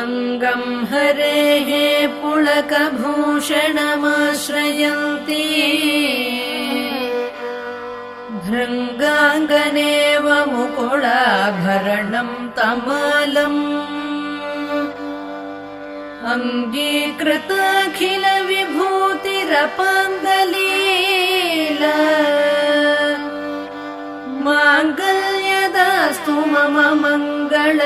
अङ्गम् हरेः पुलकभूषणमाश्रयन्ती भृङ्गाङ्गनेव मुकुलाभरणम् तमालम् अङ्गीकृताखिल विभूतिरपाङ्गलीला माङ्गल्यदास्तु मम मङ्गलदेवतायाः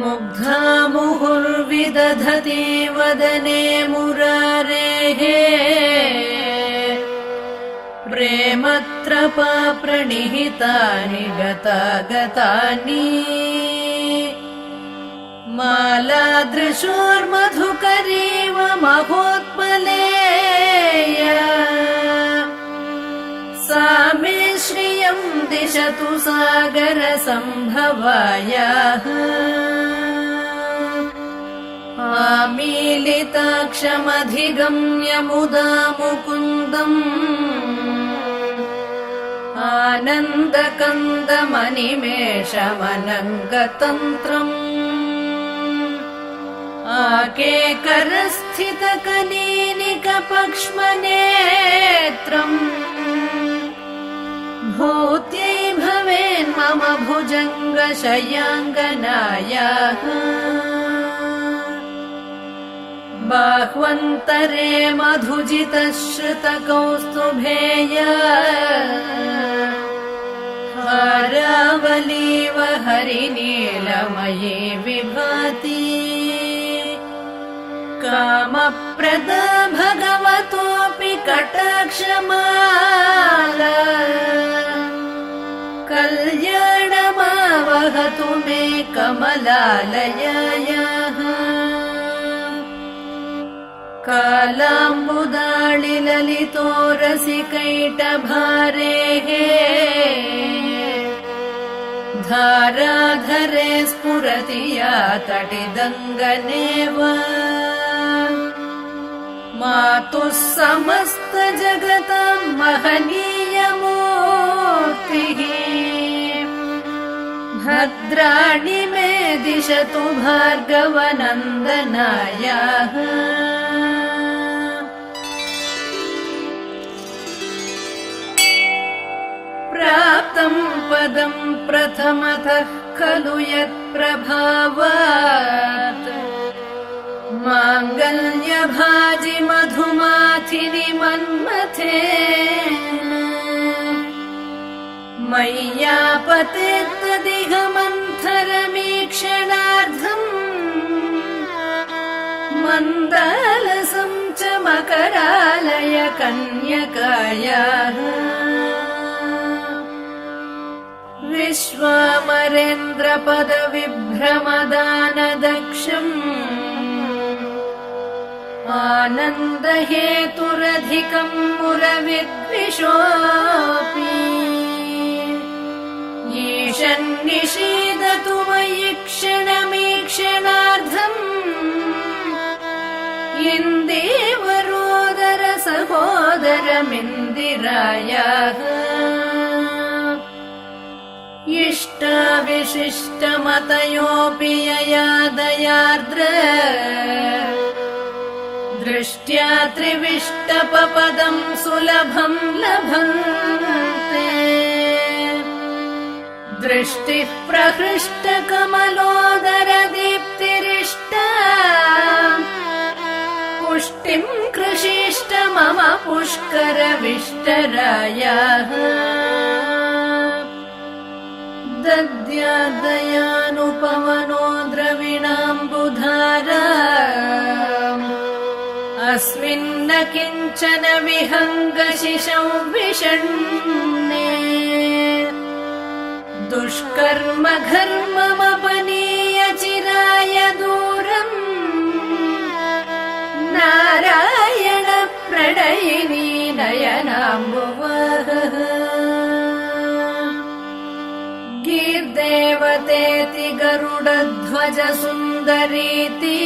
मुग्धा मुहुर्विदधति वदने मुरारेः प्रेमत्रपा प्रणिहितानि गतागतानि मालादृशोर्मधुकरीव महोत्पलेया सा मे श्रियम् दिशतु सागरसम्भवायाः आमीलिताक्षमधिगम्य मुदा मुकुन्दम् आनन्दकन्दमनिमेषमनङ्गतन्त्रम् आकेकरस्थितकनीनिकपक्ष्मनेत्रम् भूत्यै भवेन्मम भुजङ्गशयाङ्गनायाः बाह्वन्तरे मधुजितश्रुतकौस्तुभेया हारावलीव हरिनीलमये विभाति कामप्रदा भगवतोऽपि कटाक्षमाला कल्याणमावहतु मे कमलालयायाः कालाम्बुदाळिललितोरसिकैटभारेः धाराधरे स्फुरति या तटिदङ्गनेव मातुः समस्तजगतां महनीयमूर्तिः भद्राणि मे दिशतु भार्गवनन्दनायाः प्राप्तम् पदम् प्रथमतः खलु यत्प्रभावात् माङ्गल्यभाजि मधुमाथिनि मन्मथेन मय्यापतेत्तदिह मन्थरमीक्षणार्धम् मन्दालसं च मकरालय कन्यकायाः विश्वामरेन्द्रपदविभ्रमदानदक्षम् आनन्दहेतुरधिकम् मुरविद्विषोऽपि ईशन्निषीदतु मयि क्षणमीक्षणार्धम् इन्दीवरोदर सहोदरमिन्दिरायाः इष्टाविशिष्टमतयोऽपि यया दयार्द्र दृष्ट्या त्रिविष्टपपदम् सुलभम् लभन्ते दृष्टिः प्रहृष्टकमलोदरदीप्तिरिष्टा पुष्टिम् कृषीष्ट मम पुष्करविष्टरायाः दद्यादयानुपवनो द्रविणाम्बुधारा अस्मिन्न किञ्चन विहङ्गशिशौ विषण्णे दुष्कर्म घर्ममपनीय चिराय दूरम् नारायण प्रणयिनी नयनाम्बुवः गीर्देवतेति गरुडध्वज सुन्दरीति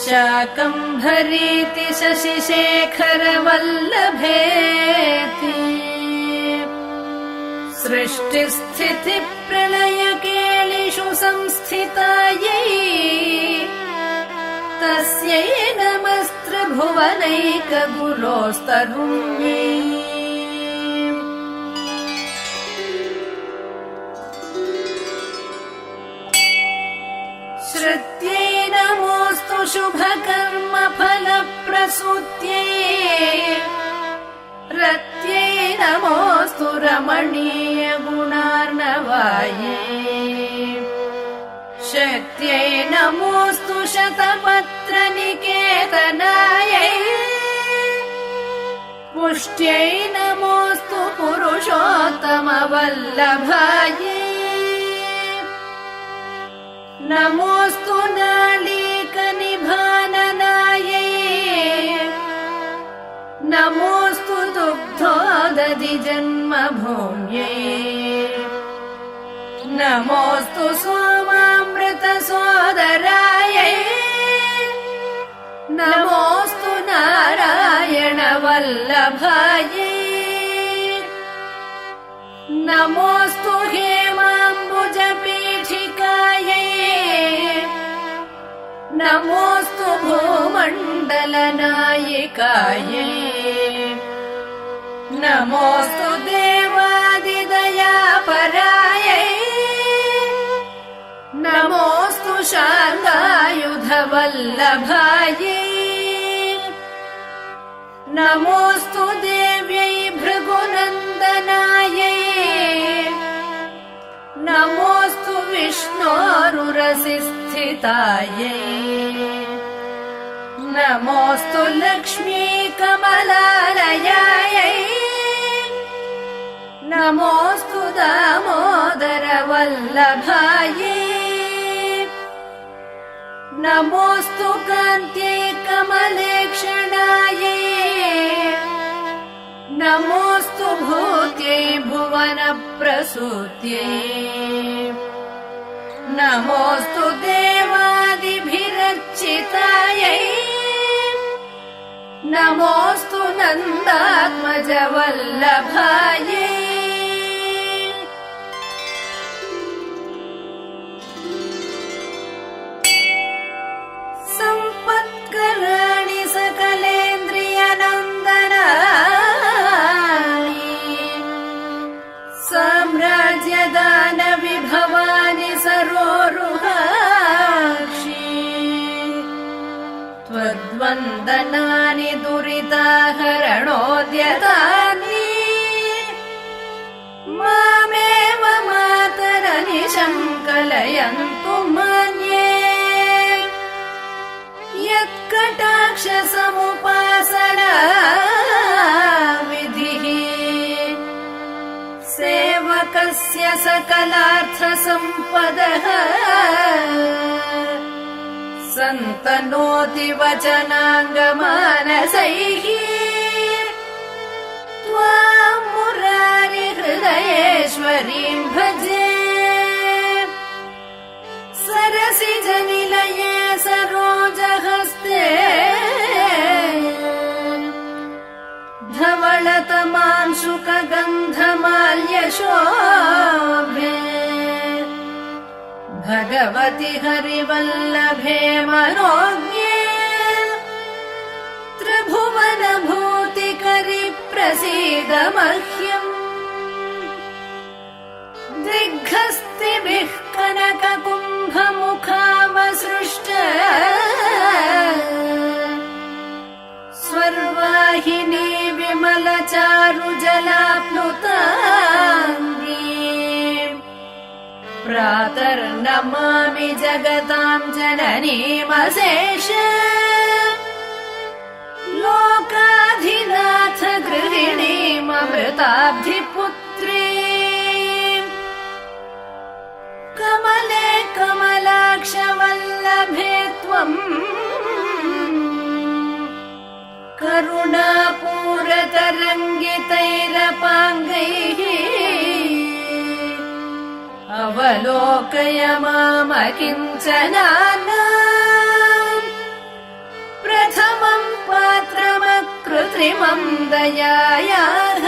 शाकम्भरीति शशिशेखर वल्लभेति सृष्टिस्थितिप्रलयकेलिषु संस्थितायै तस्यै नमस्त्रिभुवनैकगुरोस्तरुण्यै श्रुत्यै नमोऽस्तु शुभकर्मफलप्रसूत्यै रत्यै नमोऽस्तु रमणीयगुणार्णवायै शक्त्यै नमोऽस्तु शतपत्रनिकेतनायै पुष्ट्यै नमोऽस्तु पुरुषोत्तमवल्लभायै नमोऽस्तु नालीकनिभाननायै नमोऽस्तु दुग्धोदधिजन्मभूम्यै नमोऽस्तु सोमामृतसोदरायै नमोऽस्तु नारायणवल्लभायै नमोऽस्तु हेमाम्बुजपीठिकायै नमोऽस्तु भूमण्डलनायिकायै नमोऽस्तु देवादिदयापरायै नमोऽस्तु शार्ङ्गायुधवल्लभायै नमोऽस्तु देव्यै भृगुनन्दनायै नमोऽस्तु विष्णोरुरसिस्थितायै नमोऽस्तु लक्ष्मीकमलालयायै नमोऽस्तु दामोदरवल्लभायै नमोऽस्तु कान्त्यै कमलेक्षणायै नमोऽस्तु भूत्यै भुवनप्रसूत्यै नमोऽस्तु देवादिभिरर्चितायै नमोऽस्तु नन्दात्मजवल्लभायै सम्पत्कराणि सकलेन्द्रियनन्दनानि साम्राज्यदानविभवानि सरोरुहाक्षि त्वद्वन्दनानि दुरिताहरणोद्यतानि मामेव मातरनिशं कलयन्तु मन्ये यत्कटाक्षसमुपासना विधिः सेवकस्य सकलार्थसम्पदः सन्तनोति वचनाङ्गमानसैः त्वां मुरारिहृदयेश्वरीं भजे सरसिजनिलये सरोजहस्ते धवलतमांशुकगन्धमाल्यशोभे भगवति हरिवल्लभे मनोज्ञे त्रिभुवनभूतिकरि प्रसीद मह्यम् दिग्हस्तिभिः कनककुम्भमुखावसृष्ट स्वर्वाहिनी विमलचारुजलाप्लुताङ्गी प्रातर्नमामि जगतां जननीमशेष लोकाधिनाथ गृहिणीममृताब्धिपुत्री कमले कमलाक्षवल्लभे त्वम् करुणापूरतरङ्गितैरपाङ्गैः अवलोकय मामकिञ्चनानाम् प्रथमं पात्रमकृत्रिमं दयायाः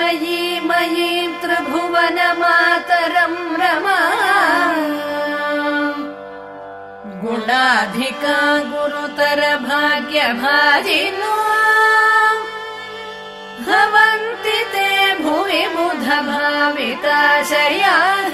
त्रयीमयीं त्रिभुवनमातरम् रमा गुणाधिका गुरुतर भाग्यभाजिनो भवन्ति ते भुवि बुध भाविताशयाः